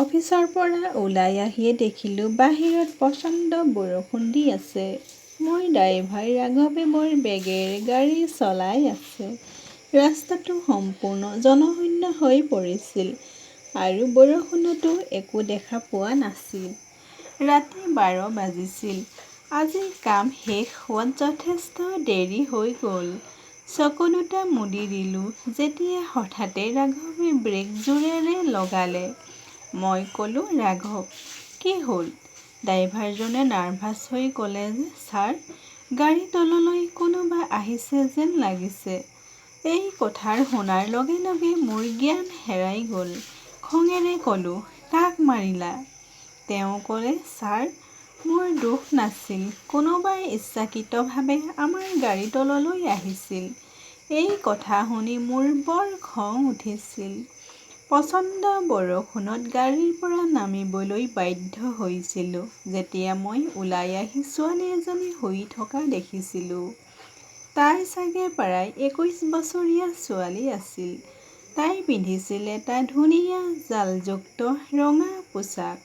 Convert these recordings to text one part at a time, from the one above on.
অফিচৰ পৰা ওলাই আহিয়ে দেখিলোঁ বাহিৰত প্ৰচণ্ড বৰষুণ দি আছে। মোৰ ড্ৰাইভাৰ ৰাঘৱে বৰ বেগেৰে গাড়ী চলাই আছে। ৰাস্তাটো সম্পূৰ্ণ জনশূন্য হৈ পৰিছিল আৰু বৰষুণতো একো দেখা পোৱা নাছিল। ৰাতি 12 বাজিছিল। আজি কাম শেষ হোৱাত যথেষ্ট দেৰি হৈ গ'ল। চকু দুটা মুদি দিলোঁ যেতিয়া হঠাতে ৰাঘৱে ব্ৰেক জোৰেৰে লগালে। মই ক'লোঁ, ৰাঘৱ, কি হ'ল? ড্ৰাইভাৰজনে নাৰ্ভাছ হৈ ক'লে যে, ছাৰ, গাড়ী তললৈ কোনোবা আহিছে যেন লাগিছে। এই কথা শুনাৰ লগে লগে মোৰ জ্ঞান হেৰাই গ'ল। খঙেৰে ক'লোঁ, কাক মাৰিলা? তেওঁ ক'লে, ছাৰ, মোৰ দোষ নাছিল। কোনোবাই ইচ্ছাকৃতভাৱে আমাৰ গাড়ী তললৈ আহিছিল। এই কথা শুনি মোৰ বৰ খং উঠিছিল। প্ৰচণ্ড বৰষুণত গাড়ীৰ পৰা নামিবলৈ বাধ্য হৈছিলোঁ যেতিয়া মই ওলাই আহি ছোৱালী এজনী শুই থকা দেখিছিলোঁ। তাই চাগে প্ৰায় 21 বছৰীয়া ছোৱালী আছিল। তাই পিন্ধিছিল এটা ধুনীয়া জালযুক্ত ৰঙা পোছাক।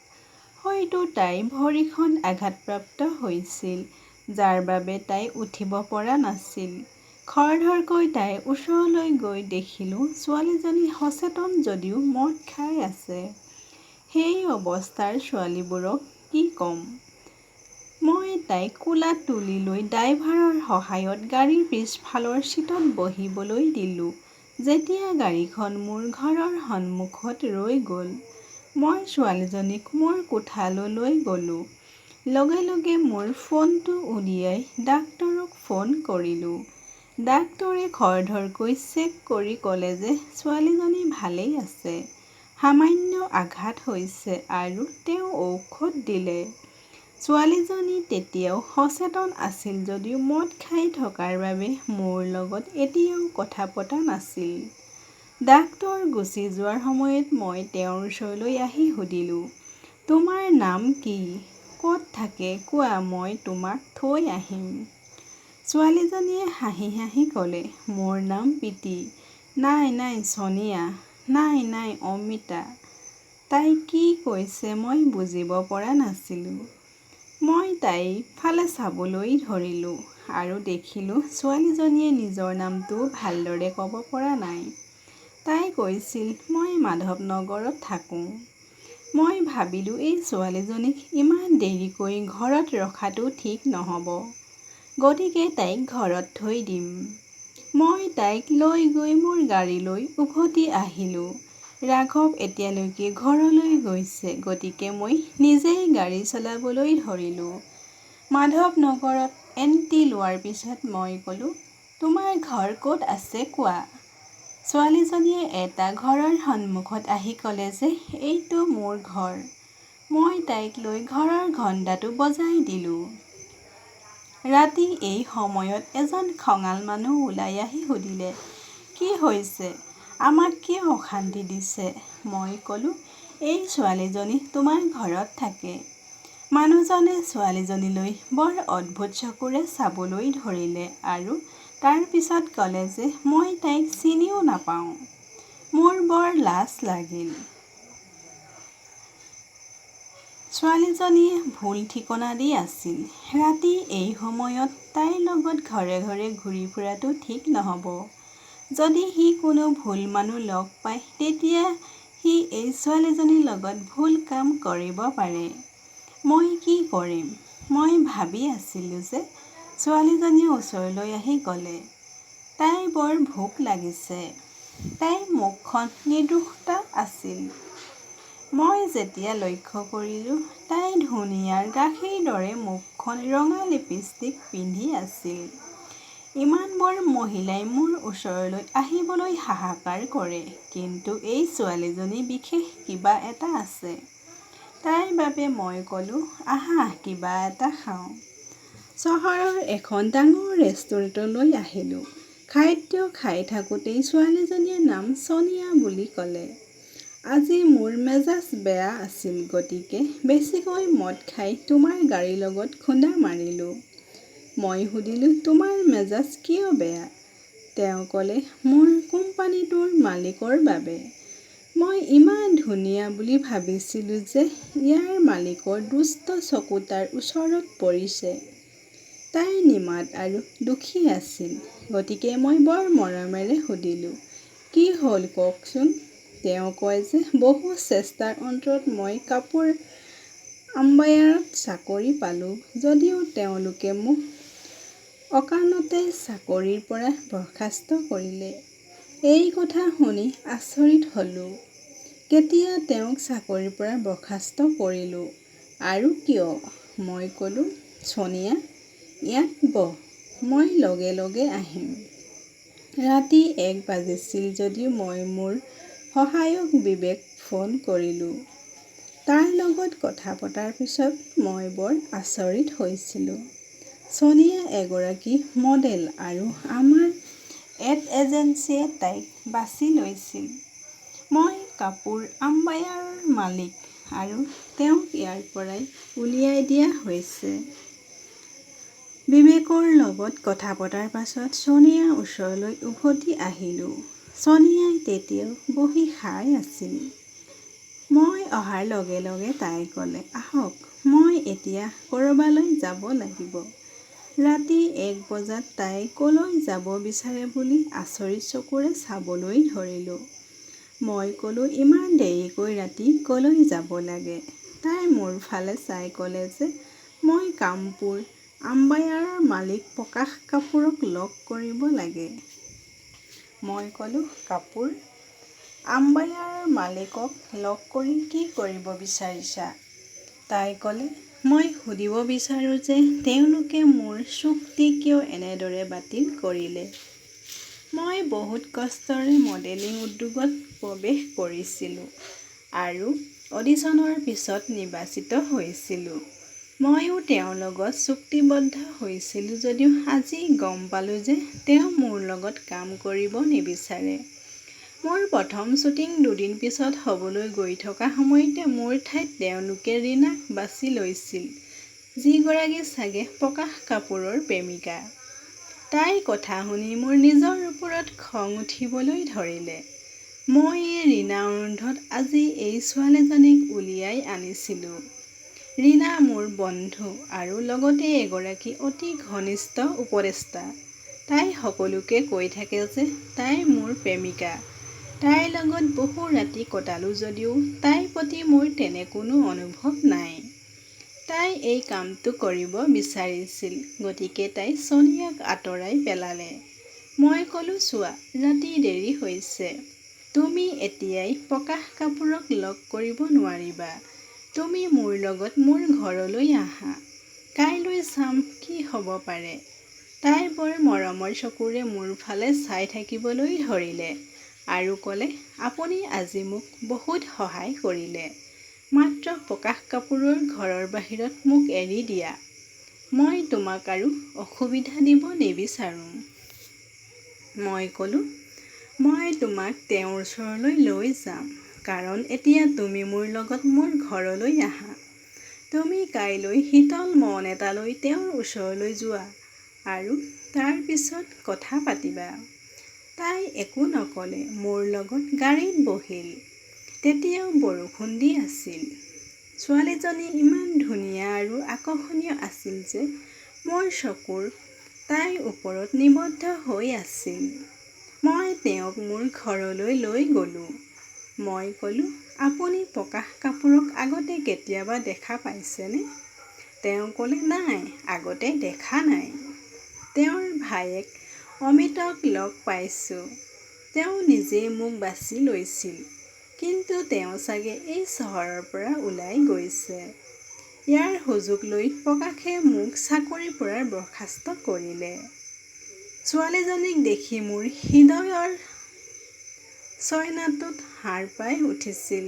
হয়তো তাইৰ ভৰিখন আঘাতপ্ৰাপ্ত হৈছিল, যাৰ বাবে তাই উঠিব পৰা নাছিল। খৰধৰকৈ তাইৰ ওচৰলৈ গৈ দেখিলোঁ ছোৱালীজনী সচেতন যদিও মদ খাই আছে। সেই অৱস্থাৰ ছোৱালীবোৰক কি ক'ম? মই তাইক কোলাত তুলি লৈ ড্ৰাইভাৰৰ সহায়ত গাড়ীৰ পিছফালৰ ছিটত বহিবলৈ দিলোঁ। যেতিয়া গাড়ীখন মোৰ ঘৰৰ সন্মুখত ৰৈ গ'ল, মই ছোৱালীজনীক মোৰ কোঠালৈ লৈ গ'লোঁ। লগে লগে মোৰ ফোনটো উলিয়াই ডাক্তৰক ফোন কৰিলোঁ। ডাক্তৰে খৰধৰকৈ চেক কৰি ক'লে যে ছোৱালীজনী ভালেই আছে। সামান্য আঘাত হৈছে আৰু তেওঁ ঔষধ দিলে। ছোৱালীজনী তেতিয়াও সচেতন আছিল যদিও মদ খাই থকাৰ বাবে মোৰ লগত এতিয়াও কথা পতা নাছিল। ডাক্তৰ গুচি যোৱাৰ সময়ত মই তেওঁৰ ওচৰলৈ আহি সুধিলোঁ, তোমাৰ নাম কি? ক'ত থাকে কোৱা, মই তোমাক থৈ আহিম। ছোৱালীজনীয়ে হাঁহি হাঁহি ক'লে, মোৰ নাম প্ৰীতি। নাই নাই ছোনিয়া, নাই নাই অমিতা। তাই কি কৈছে মই বুজিব পৰা নাছিলোঁ। মই তাইৰ ফালে চাবলৈ ধৰিলোঁ আৰু দেখিলোঁ ছোৱালীজনীয়ে নিজৰ নামটোও ভালদৰে ক'ব পৰা নাই। তাই কৈছিল, মই মাধৱনগৰত থাকোঁ। মই ভাবিলোঁ এই ছোৱালীজনীক ইমান দেৰিকৈ ঘৰত ৰখাটো ঠিক নহ'ব। গতিকে তাইক ঘৰত থৈ দিম। মই তাইক লৈ গৈ মোৰ গাড়ীলৈ উভতি আহিলোঁ। ৰাঘৱ এতিয়ালৈকে ঘৰলৈ গৈছে, গতিকে মই নিজেই গাড়ী চলাবলৈ ধৰিলোঁ। মাধৱনগৰত এণ্ট্ৰি লোৱাৰ পিছত মই ক'লোঁ, তোমাৰ ঘৰ ক'ত আছে কোৱা। ছোৱালীজনীয়ে এটা ঘৰৰ সন্মুখত আহি ক'লে যে এইটো মোৰ ঘৰ। মই তাইক লৈ ঘৰৰ ঘণ্টাটো বজাই দিলোঁ। ৰাতি এই সময়ত এজন খঙাল মানুহ ওলাই আহি সুধিলে, কি হৈছে? আমাক কিয় অশান্তি দিছে? মই ক'লোঁ, এই ছোৱালীজনী তোমাৰ ঘৰত থাকে। মানুহজনে ছোৱালীজনীলৈ বৰ অদ্ভুত চকুৰে চাবলৈ ধৰিলে আৰু তাৰ পিছত ক'লে যে মই তাইক চিনিও নাপাওঁ। মোৰ বৰ লাজ লাগিল। ছোৱালীজনীয়ে ভুল ঠিকনা দি আছিল। ৰাতি এই সময়ত তাইৰ লগত ঘৰে ঘৰে ঘূৰি ফুৰাটো ঠিক নহ'ব। যদি সি কোনো ভুল মানুহ লগ পায় তেতিয়া সি এই ছোৱালীজনীৰ লগত ভুল কাম কৰিব পাৰে। মই কি কৰিম? মই ভাবি আছিলোঁ যে ছোৱালীজনীয়ে ওচৰলৈ আহি ক'লে, তাইৰ বৰ ভোক লাগিছে। তাইৰ মুখখন নিৰ্দোষতা আছিল। মই যেতিয়া লক্ষ্য কৰিলোঁ, তাই ধুনীয়াৰ গাখীৰ দৰে মুখখন ৰঙা লিপষ্টিক পিন্ধি আছিল। ইমানবোৰ মহিলাই মোৰ ওচৰলৈ আহিবলৈ হাহাকাৰ কৰে, কিন্তু এই ছোৱালীজনী বিশেষ কিবা এটা আছে। তাইৰ বাবে মই ক'লোঁ, আহা কিবা এটা খাওঁ। চহৰৰ এখন ডাঙৰ ৰেষ্টুৰেণ্টলৈ আহিলোঁ। খাদ্য খাই থাকোঁতেই ছোৱালীজনীয়ে নাম ছোনিয়া বুলি ক'লে। আজি মোৰ মেজাজ বেয়া আছিল, গতিকে বেছিকৈ মদ খাই তোমাৰ গাড়ীৰ লগত খুন্দা মাৰিলোঁ। মই সুধিলোঁ, তোমাৰ মেজাজ কিয় বেয়া? তেওঁ ক'লে, মোৰ কোম্পানীটোৰ মালিকৰ বাবে। মই ইমান ধুনীয়া বুলি ভাবিছিলোঁ যে ইয়াৰ মালিকৰ দুষ্ট চকু তাৰ ওচৰত পৰিছে। তাই নিমাত আৰু দুখী আছিল। গতিকে মই বৰ মৰমেৰে সুধিলোঁ, কি হ'ল কওকচোন। তেওঁ কয় যে বহু চেষ্টাৰ অন্তত মই কাপোৰ আম্বায়াৰত চাকৰি পালোঁ, যদিও তেওঁলোকে মোক অকাৰণতে চাকৰিৰ পৰা বৰ্খাস্ত কৰিলে। এই কথা শুনি আচৰিত হ'লোঁ। কেতিয়া তেওঁক চাকৰিৰ পৰা বৰ্খাস্ত কৰিলোঁ আৰু কিয়? মই ক'লোঁ, ছোনিয়া, ইয়াত বহ, মই লগে লগে আহিম। ৰাতি 1 বাজিছিল যদিও মই মোৰ সহায়ক বিবেক ফোন কৰিলোঁ। তাৰ লগত কথা পতাৰ পিছত মই বৰ আচৰিত হৈছিলোঁ। ছোনিয়া এগৰাকী মডেল আৰু আমাৰ এড এজেন্সীয়ে তাইক বাছি লৈছিল। মই কাপোৰ আম্বায়াৰৰ মালিক আৰু তেওঁক ইয়াৰ পৰাই উলিয়াই দিয়া হৈছে। বিবেকৰ লগত কথা পতাৰ পাছত ছোনিয়াৰ ওচৰলৈ উভতি আহিলোঁ। ছোনিয়াই তেতিয়াও বহি খাই আছিল। মই অহাৰ লগে লগে তাই ক'লে, আহক, মই এতিয়া ক'ৰবালৈ যাব লাগিব। ৰাতি 1 বজাত তাই ক'লৈ যাব বিচাৰে বুলি আচৰিত চকুৰে চাবলৈ ধৰিলোঁ। মই ক'লোঁ, ইমান দেৰিকৈ ৰাতি ক'লৈ যাব লাগে? তাই মোৰ ফালে চাই ক'লে যে মই কামপুৰ আম্বায়াৰৰ মালিক প্ৰকাশ কাপুৰক লগ কৰিব লাগে। মই ক'লোঁ, কাপুৰ আম্বায়াৰৰ মালিকক লগ কৰি কি কৰিব বিচাৰিছা? তাই ক'লে, মই সুধিব বিচাৰোঁ যে তেওঁলোকে মোৰ চুক্তি কিয় এনেদৰে বাতিল কৰিলে? মই বহুত কষ্টৰে মডেলিং উদ্যোগত প্ৰৱেশ কৰিছিলোঁ আৰু অডিশ্যনৰ পিছত নিৰ্বাচিত হৈছিলোঁ। ময়ো তেওঁৰ লগত চুক্তিবদ্ধ হৈছিলোঁ যদিও আজি গম পালোঁ যে তেওঁ মোৰ লগত কাম কৰিব নিবিচাৰে। মোৰ প্ৰথম শ্বুটিং 2 দিন পিছত হ'বলৈ গৈ থকা সময়তে মোৰ ঠাইত তেওঁলোকে ৰীনাক বাছি লৈছিল, যিগৰাকী চাগে প্ৰকাশ কাপুৰৰ প্ৰেমিকা। তাইৰ কথা শুনি মোৰ নিজৰ ওপৰত খং উঠিবলৈ ধৰিলে। মই ৰীনাৰ অনুৰোধত আজি এই ছোৱালীজনীক উলিয়াই আনিছিলোঁ। ৰীনা মোৰ বন্ধু আৰু লগতে এগৰাকী অতি ঘনিষ্ঠ উপদেষ্টা। তাই সকলোকে কৈ থাকে যে তাই মোৰ প্ৰেমিকা। তাইৰ লগত বহু ৰাতি কটালোঁ যদিও তাইৰ প্ৰতি মোৰ তেনে কোনো অনুভৱ নাই। তাই এই কামটো কৰিব বিচাৰিছিল, গতিকে তাই ছোনিয়াক আঁতৰাই পেলালে। মই ক'লোঁ, চোৱা, ৰাতি দেৰি হৈছে। তুমি এতিয়াই প্ৰকাশ কাপুৰক লগ কৰিব নোৱাৰিবা। তুমি মোৰ লগত মোৰ ঘৰলৈ আহা। কাইলৈ চাম কি হ'ব পাৰে। তাই বৰ মৰমৰ চকুৰে মোৰ ফালে চাই থাকিবলৈ ধৰিলে আৰু ক'লে, আপুনি আজি মোক বহুত সহায় কৰিলে। মাত্ৰ প্ৰকাশ কাপুৰৰ ঘৰৰ বাহিৰত মোক এৰি দিয়া। মই তোমাক আৰু অসুবিধা দিব নিবিচাৰোঁ। মই ক'লোঁ, মই তোমাক তেওঁৰ ওচৰলৈ লৈ যাম, কাৰণ এতিয়া তুমি মোৰ লগত মোৰ ঘৰলৈ আহা। তুমি কাইলৈ শীতল মন এটা লৈ তেওঁৰ ওচৰলৈ যোৱা আৰু তাৰ পিছত কথা পাতিবা। তাই একো নক'লে, মোৰ লগত গাড়ীত বহিল। তেতিয়াও বৰষুণ দি আছিল। ছোৱালীজনী ইমান ধুনীয়া আৰু আকৰ্ষণীয় আছিল যে মোৰ চকু তাইৰ ওপৰত নিবদ্ধ হৈ আছিল। মই তেওঁক মোৰ ঘৰলৈ লৈ গ'লোঁ। মই ক'লোঁ, আপুনি প্ৰকাশ কাপুৰক আগতে কেতিয়াবা দেখা পাইছেনে? তেওঁ ক'লে, নাই, আগতে দেখা নাই। তেওঁৰ ভায়েক অমিতক লগ পাইছোঁ। তেওঁ নিজেই মোক বাছি লৈছিল। কিন্তু তেওঁ চাগে এই চহৰৰ পৰা ওলাই গৈছে। ইয়াৰ সুযোগ লৈ প্ৰকাশে মোক চাকৰিৰ পৰা বৰ্খাস্ত কৰিলে। ছোৱালীজনীক দেখি মোৰ হৃদয়ৰ চৈনাটোত হাড় পাই উঠিছিল।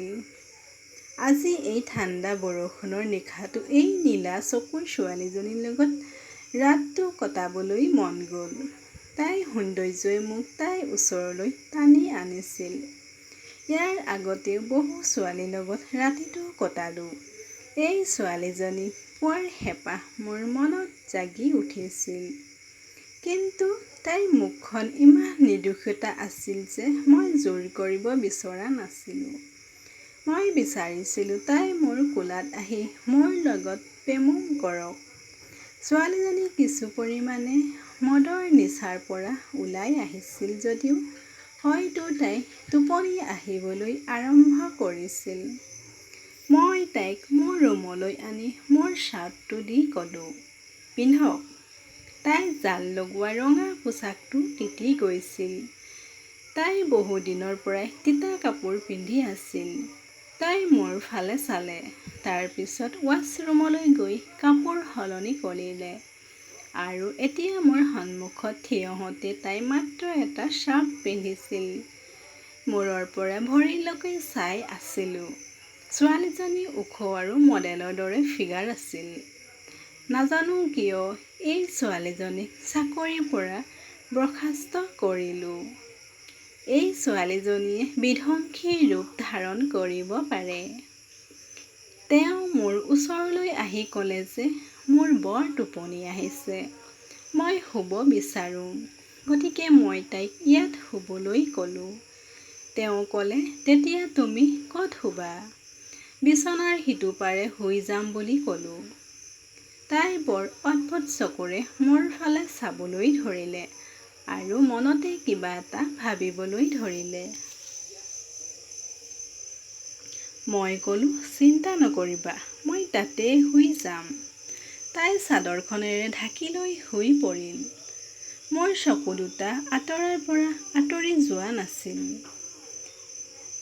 আজি এই ঠাণ্ডা বৰষুণৰ নিশাটো এই নীলা চকুৰ ছোৱালীজনীৰ লগত ৰাতটো কটাবলৈ মন গ'ল। তাইৰ সৌন্দৰ্যই মোক তাইৰ ওচৰলৈ টানি আনিছিল। ইয়াৰ আগতেও বহু ছোৱালীৰ লগত ৰাতিটো কটালোঁ। এই ছোৱালীজনী পোৱাৰ হেঁপাহ মোৰ মনত জাগি উঠিছিল। কিন্তু তাইৰ মুখখন ইমান নিৰ্দোষিতা আছিল যে মই জোৰ কৰিব বিচৰা নাছিলোঁ। মই বিচাৰিছিলোঁ তাই মোৰ কোলাত আহি মোৰ লগত প্ৰেম কৰক। ছোৱালীজনী কিছু পৰিমাণে মদৰ নিচাৰ পৰা ওলাই আহিছিল যদিও হয়তো তাই টোপনি আহিবলৈ আৰম্ভ কৰিছিল। মই তাইক মোৰ ৰুমলৈ আনি মোৰ শ্বাৰ্টটো দি ক'লোঁ, পিন্ধক। তাই জাল লগোৱা ৰঙা পোছাকটো তিতি গৈছিল। তাই বহুদিনৰ পৰাই তিতা কাপোৰ পিন্ধি আছিল। তাই মোৰ ফালে চালে, তাৰ পিছত ৱাছৰুমলৈ গৈ কাপোৰ সলনি কৰিলে আৰু এতিয়া মোৰ সন্মুখত থিয় হওঁতে তাই মাত্ৰ এটা শ্বাৰ্ট পিন্ধিছিল। মূৰৰ পৰা ভৰিলৈকে চাই আছিলোঁ। ছোৱালীজনী ওখ আৰু মডেলৰ দৰে ফিগাৰ আছিল। নাজানো কিয় এই ছোৱালীজনীক চাকৰিৰ পৰা বৰ্খাস্ত কৰিলোঁ। এই ছোৱালীজনীয়ে বিধ্বংসী ৰূপ ধাৰণ কৰিব পাৰে। তেওঁ মোৰ ওচৰলৈ আহি ক'লে যে মোৰ বৰ টোপনি আহিছে, মই শুব বিচাৰোঁ। গতিকে মই তাইক ইয়াত শুবলৈ ক'লোঁ। তেওঁ ক'লে, তেতিয়া তুমি ক'ত শুবা? বিচনাৰ সিটো পাৰে শুই যাম বুলি ক'লোঁ। তাই বৰ অদ্ভুত চকুৰে মোৰ ফালে চাবলৈ ধৰিলে আৰু মনতে কিবা এটা ভাবিবলৈ ধৰিলে। মই ক'লোঁ, চিন্তা নকৰিবা, মই তাতেই শুই যাম। তাই চাদৰখনেৰে ঢাকি লৈ শুই পৰিল। মোৰ চকু দুটা আঁতৰৰ পৰা আঁতৰি যোৱা নাছিল।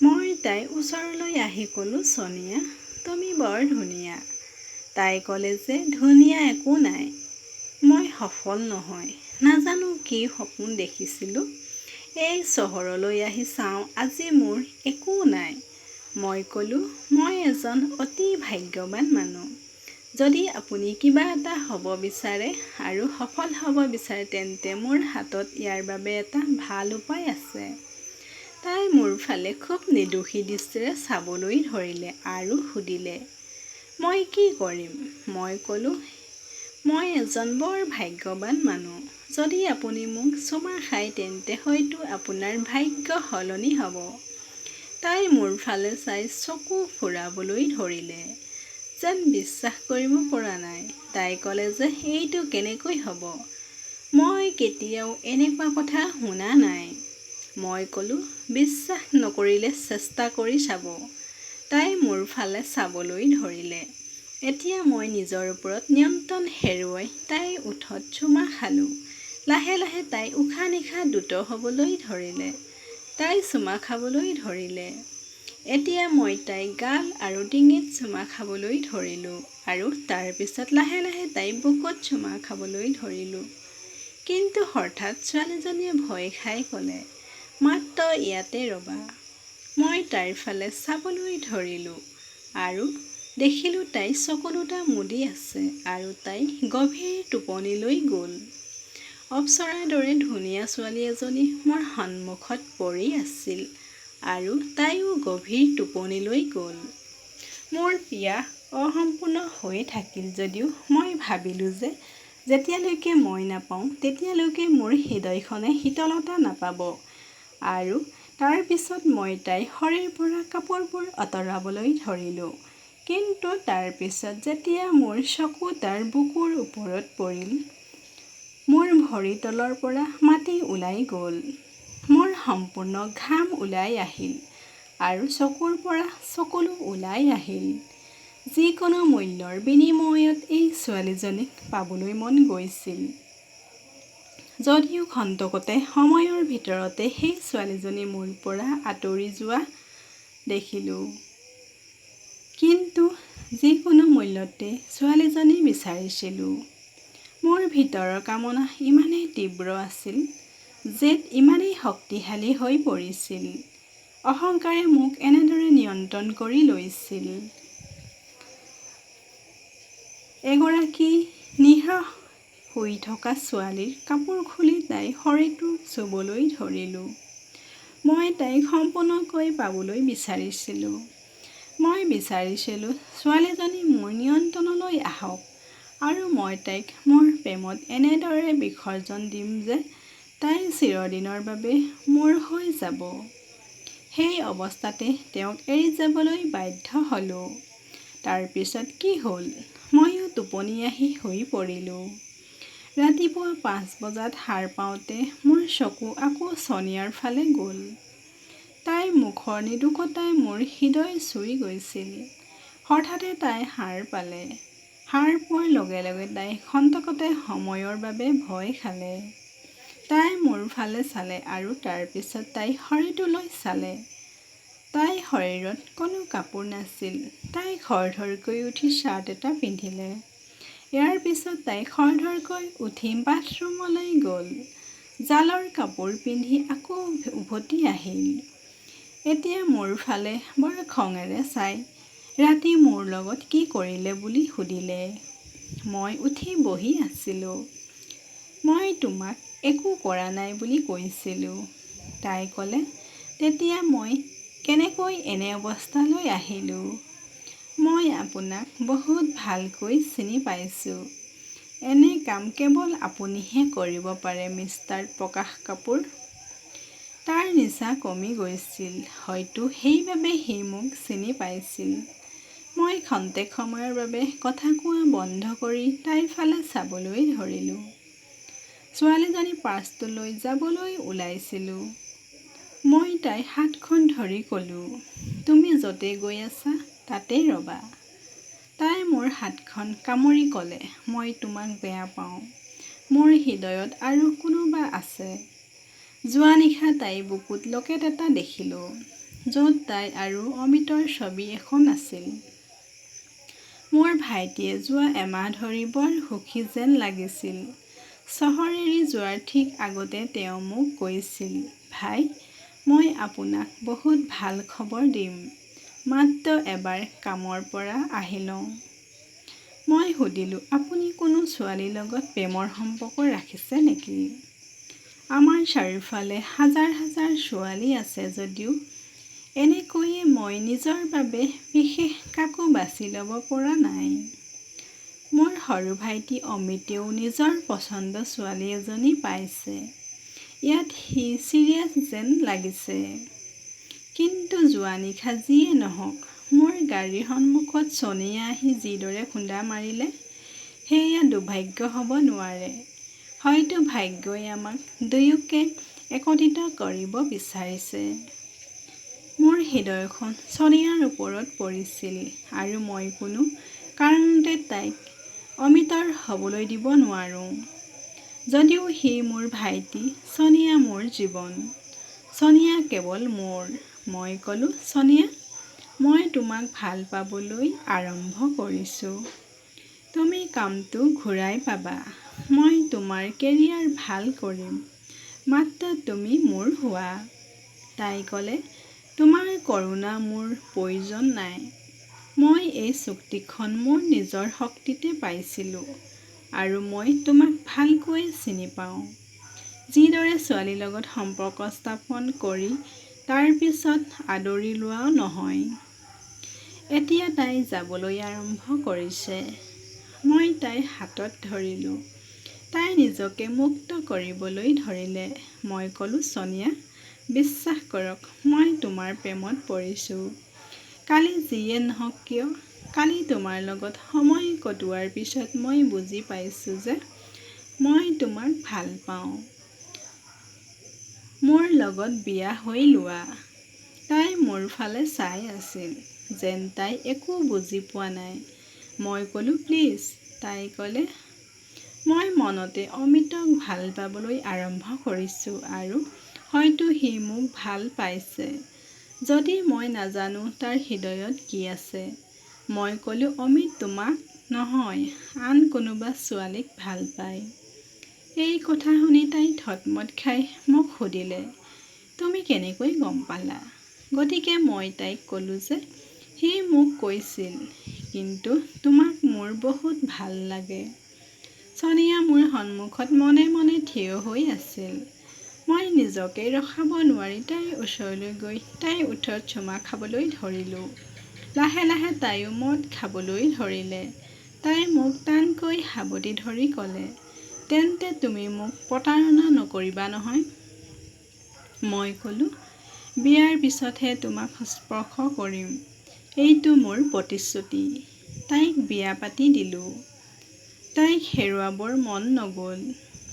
মই তাইৰ ওচৰলৈ আহি ক'লোঁ, ছোনিয়া, তুমি বৰ ধুনীয়া। তাই ক'লে যে ধুনীয়া একো নাই, মই সফল নহয়। নাজানো কি সপোন দেখিছিলোঁ। এই চহৰলৈ আহি চাওঁ আজি মোৰ একো নাই। মই ক'লোঁ, মই এজন অতি ভাগ্যৱান মানুহ। যদি আপুনি কিবা এটা হ'ব বিচাৰে আৰু সফল হ'ব বিচাৰে তেন্তে মোৰ হাতত ইয়াৰ বাবে এটা ভাল উপায় আছে। তাই মোৰ ফালে খুব নিৰ্দোষী দৃষ্টিৰে চাবলৈ ধৰিলে আৰু সুধিলে, মই কি কৰিম? মই ক'লোঁ, মই এজন বৰ ভাগ্যৱান মানুহ। যদি আপুনি মোক চুমা খায় তেন্তে হয়তো আপোনাৰ ভাগ্য সলনি হ'ব। তাই মোৰ ফালে চাই চকু ফুৰাবলৈ ধৰিলে, যেন বিশ্বাস কৰিব পৰা নাই। তাই ক'লে যে এইটো কেনেকৈ হ'ব? মই কেতিয়াও এনেকুৱা কথা শুনা নাই। মই ক'লোঁ, বিশ্বাস নকৰিলে চেষ্টা কৰি চাব। তাই মোৰ ফালে চাবলৈ ধৰিলে। এতিয়া মই নিজৰ ওপৰত নিয়ন্ত্ৰণ হেৰুৱাই তাইৰ ওঠত চুমা খালোঁ। লাহে লাহে তাই উশাহ নিশাহ দ্ৰুত হ'বলৈ ধৰিলে। তাই চুমা খাবলৈ ধৰিলে। এতিয়া মই তাইৰ গাল আৰু ডিঙিত চুমা খাবলৈ ধৰিলোঁ আৰু তাৰ পিছত লাহে লাহে তাইৰ বুকুত চুমা খাবলৈ ধৰিলোঁ। কিন্তু হঠাৎ ছোৱালীজনীয়ে ভয় খাই ক'লে, মাত্ৰ ইয়াতে ৰ'বা। মই তাইৰ ফালে চাবলৈ ধৰিলোঁ আৰু দেখিলোঁ তাই চকু দুটা মুদি আছে আৰু তাই গভীৰ টোপনিলৈ গ'ল। অপ্সৰাৰ দৰে ধুনীয়া ছোৱালী এজনী মোৰ সন্মুখত পৰি আছিল আৰু তাইও গভীৰ টোপনিলৈ গ'ল। মোৰ পিয়াহ অসম্পূৰ্ণ হৈ থাকিল যদিও মই ভাবিলোঁ যে যেতিয়ালৈকে মই নাপাওঁ তেতিয়ালৈকে মোৰ হৃদয়খনে শীতলতা নাপাব আৰু তাৰ পিছত মই তাইৰ শৰীৰৰ পৰা কাপোৰবোৰ আঁতৰাবলৈ ধৰিলোঁ। কিন্তু তাৰ পিছত যেতিয়া মোৰ চকু তাইৰ বুকুৰ ওপৰত পৰিল, মোৰ ভৰিৰ তলৰ পৰা মাটি ওলাই গ'ল। মোৰ সম্পূৰ্ণ ঘাম ওলাই আহিল আৰু চকুৰ পৰা চকুলো ওলাই আহিল। যিকোনো মূল্যৰ বিনিময়ত এই ছোৱালীজনীক পাবলৈ মন গৈছিল। যদিও ক্ষণিকতে সময়ৰ ভিতৰতে সেই ছোৱালীজনী মোৰ পৰা আঁতৰি যোৱা দেখিলোঁ। কিন্তু যিকোনো মূল্যতে ছোৱালীজনী বিচাৰিছিলোঁ। মোৰ ভিতৰৰ কামনা ইমানেই তীব্ৰ আছিল, জেদ ইমানেই শক্তিশালী হৈ পৰিছিল। অহংকাৰে মোক এনেদৰে নিয়ন্ত্ৰণ কৰি লৈছিল। এগৰাকী নিঃসাড় শুই থকা ছোৱালীৰ কাপোৰ খুলি তাইৰ শৰীৰটো চুবলৈ ধৰিলোঁ। মই তাইক সম্পূৰ্ণকৈ পাবলৈ বিচাৰিছিলোঁ। মই বিচাৰিছিলোঁ ছোৱালীজনী মোৰ নিয়ন্ত্ৰণলৈ আহক আৰু মই তাইক মোৰ প্ৰেমত এনেদৰে বিসৰ্জন দিম যে তাই চিৰদিনৰ বাবে মোৰ হৈ যাব। সেই অৱস্থাতে তেওঁক এৰি যাবলৈ বাধ্য হ'লোঁ। তাৰ পিছত কি হ'ল? ময়ো টোপনি আহি শুই পৰিলোঁ। ৰাতিপুৱা 5 বজাত সাৰ পাওঁতে মোৰ চকু আকৌ ছোনিয়াৰ ফালে গ'ল। তাইৰ মুখৰ নিৰ্দোষতাই মোৰ হৃদয় চুই গৈছিল। হঠাতে তাই সাৰ পালে। সাৰ পোৱাৰ লগে লগে তাই খন্তেকতে সময়ৰ বাবে ভয় খালে। তাই মোৰ ফালে চালে আৰু তাৰ পিছত তাই শৰীৰটোলৈ চালে। তাইৰ শৰীৰত কোনো কাপোৰ নাছিল। তাই খৰধৰকৈ উঠি শ্বাৰ্ট এটা পিন্ধিলে। ইয়াৰ পিছত তাই খৰধৰকৈ উঠি বাথৰুমলৈ গ'ল। জালৰ কাপোৰ পিন্ধি আকৌ উভতি আহিল। এতিয়া মোৰ ফালে বৰ খঙেৰে চাই ৰাতি মোৰ লগত কি কৰিলে বুলি সুধিলে। মই উঠি বহি আছিলোঁ। মই তোমাক একো কৰা নাই বুলি কৈছিলোঁ। তাই ক'লে, তেতিয়া মই কেনেকৈ এনে অৱস্থালৈ আহিলোঁ? মই আপোনাক বহুত ভালকৈ চিনি পাইছোঁ। এনে কাম কেৱল আপুনিহে কৰিব পাৰে মিষ্টাৰ প্ৰকাশ কাপুৰ। তাৰ নিচা কমি গৈছিল। হয়তো সেইবাবে সি মোক চিনি পাইছিল। মই খন্তেক সময়ৰ বাবে কথা কোৱা বন্ধ কৰি তাইৰ ফালে চাবলৈ ধৰিলোঁ। ছোৱালীজনী পাৰ্চটো লৈ যাবলৈ ওলাইছিলোঁ। মই তাইৰ হাতখন ধৰি ক'লোঁ, তুমি য'তে গৈ আছা তাতেই ৰ'বা। তাই মোৰ হাতখন কামুৰি ক'লে, মই তোমাক বেয়া পাওঁ। মোৰ হৃদয়ত আৰু কোনোবা আছে। যোৱা নিশা তাইৰ বুকুত লকেট এটা দেখিলোঁ, য'ত তাই আৰু অমিতৰ ছবি এখন আছিল। মোৰ ভাইটিয়ে যোৱা এমাহ ধৰি বৰ সুখী যেন লাগিছিল। চহৰ এৰি যোৱাৰ ঠিক আগতে তেওঁ মোক কৈছিল, ভাই, মই আপোনাক বহুত ভাল খবৰ দিম। মাত্ৰ এবাৰ কামৰ পৰা আহি লওঁ। মই সুধিলোঁ, আপুনি কোনো ছোৱালীৰ লগত প্ৰেমৰ সম্পৰ্ক ৰাখিছে নেকি? আমাৰ চাৰিওফালে হাজাৰ হাজাৰ ছোৱালী আছে যদিও এনেকৈয়ে মই নিজৰ বাবে বিশেষ কাকো বাছি ল'ব পৰা নাই। মোৰ সৰু ভাইটি অমিতেও নিজৰ পচন্দৰ ছোৱালী এজনী পাইছে। ইয়াত সি চিৰিয়াছ যেন লাগিছে। কিন্তু যোৱা নিশা যিয়ে নহওক, মোৰ গাড়ীৰ সন্মুখত ছোনিয়া আহি যিদৰে খুন্দা মাৰিলে, সেয়া দুৰ্ভাগ্য হ'ব নোৱাৰে। হয়তো ভাগ্যই আমাক দুয়োকে একত্ৰিত কৰিব বিচাৰিছে। মোৰ হৃদয়খন ছোনিয়াৰ ওপৰত পৰিছিল আৰু মই কোনো কাৰণতে তাইক অমিতৰ হ'বলৈ দিব নোৱাৰোঁ। যদিও সি মোৰ ভাইটি, ছোনিয়া মোৰ জীৱন। ছোনিয়া কেৱল মোৰ। মই ক'লোঁ, ছোনিয়া, মই তোমাক ভাল পাবলৈ আৰম্ভ কৰিছোঁ। তুমি কামটো ঘূৰাই পাবা। মই তোমাৰ কেৰিয়াৰ ভাল কৰিম। মাত্ৰ তুমি মোৰ হোৱা। তাই ক'লে, তোমাৰ কৰুণা মোৰ প্ৰয়োজন নাই। মই এই চুক্তিখন মোৰ নিজৰ শক্তিতে পাইছিলোঁ আৰু মই তোমাক ভালকৈ চিনি পাওঁ। যিদৰে ছোৱালীৰ লগত সম্পৰ্ক স্থাপন কৰি তাৰ পিছত আদৰি লোৱা নহয়। এতিয়া তাই যাবলৈ আৰম্ভ কৰিছে। মই তাইৰ হাতত ধৰিলোঁ। তাই নিজকে মুক্ত কৰিবলৈ ধৰিলে। মই ক'লোঁ, ছোনিয়া, বিশ্বাস কৰক, মই তোমাৰ প্ৰেমত পৰিছোঁ। কালি যিয়ে নহওক কিয়, কালি তোমাৰ লগত সময় কটোৱাৰ পিছত মই বুজি পাইছোঁ যে মই তোমাক ভাল পাওঁ। মোৰ লগত বিয়া হৈ লোৱা। তাই মোৰ ফালে চাই আছিল, যেন তাই একো বুজি পোৱা নাই। মই ক'লোঁ, প্লিজ। তাই ক'লে, মই মনতে অমিতক ভাল পাবলৈ আৰম্ভ কৰিছোঁ আৰু হয়তো সি মোক ভাল পাইছে। যদি মই নাজানো তাৰ হৃদয়ত কি আছে। মই ক'লোঁ, অমিত তোমাক নহয়, আন কোনোবা ছোৱালীক ভাল পায়। এই কথা শুনি তাই থতমত খাই মোক সুধিলে, তুমি কেনেকৈ গম পালা? গতিকে মই তাইক ক'লোঁ যে সি মোক কৈছিল। কিন্তু তোমাক মোৰ বহুত ভাল লাগে। ছোনিয়া মোৰ সন্মুখত মনে মনে থিয় হৈ আছিল। মই নিজকে ৰখাব নোৱাৰি তাইৰ ওচৰলৈ গৈ তাইৰ ওঠত চুমা খাবলৈ ধৰিলোঁ। লাহে লাহে তাইও মদ খাবলৈ ধৰিলে। তাই মোক টানকৈ সাবটি ধৰি ক'লে, তেন্তে তুমি মোক প্ৰতাৰণা নকৰিবা নহয়? মই ক'লোঁ, বিয়াৰ পিছতহে তোমাক স্পৰ্শ কৰিম। এইটো মোৰ প্ৰতিশ্ৰুতি। তাইক বিয়া পাতি দিলোঁ। তাইক হেৰুৱাবৰ মন নগ'ল।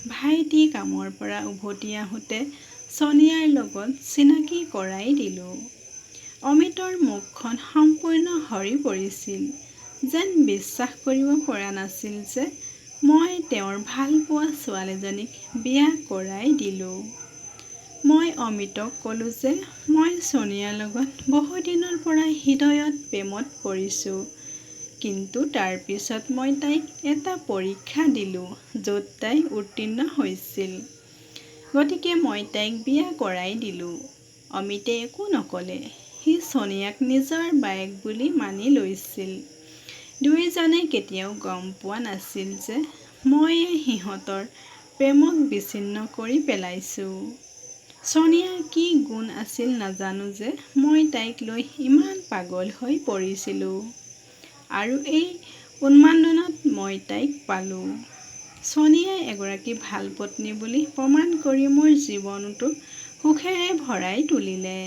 ভাইটি কামৰ পৰা উভতি আহোঁতে ছোনিয়াৰ লগত চিনাকি কৰাই দিলোঁ। অমিতৰ মুখখন সম্পূৰ্ণ সৰি পৰিছিল, যেন বিশ্বাস কৰিব পৰা নাছিল যে মই তেওঁৰ ভালপোৱা ছোৱালীজনীক বিয়া কৰাই দিলোঁ। মই অমিতক ক'লোঁ যে মই ছোনিয়াৰ লগত বহুদিনৰ পৰা হৃদয়ত প্ৰেমত পৰিছোঁ। কিন্তু তাৰ পিছত মই তাইক এটা পৰীক্ষা দিলোঁ য'ত তাই উত্তীৰ্ণ হৈছিল। গতিকে মই তাইক বিয়া কৰাই দিলোঁ। অমিতে একো নক'লে। সি ছোনিয়াক নিজৰ বায়েক বুলি মানি লৈছিল। দুয়োজনে কেতিয়াও গম পোৱা নাছিল যে ময়ে সিহঁতৰ প্ৰেমক বিচ্ছিন্ন কৰি পেলাইছোঁ। ছোনিয়াৰ কি গুণ আছিল নাজানো যে মই তাইক লৈ ইমান পাগল হৈ পৰিছিলোঁ। আৰু এই উন্মাদনাত মই তাইক পালোঁ। ছোনিয়াই এগৰাকী ভাল পত্নী বুলি প্ৰমাণ কৰি মোৰ জীৱনটো সুখেৰে ভৰাই তুলিলে।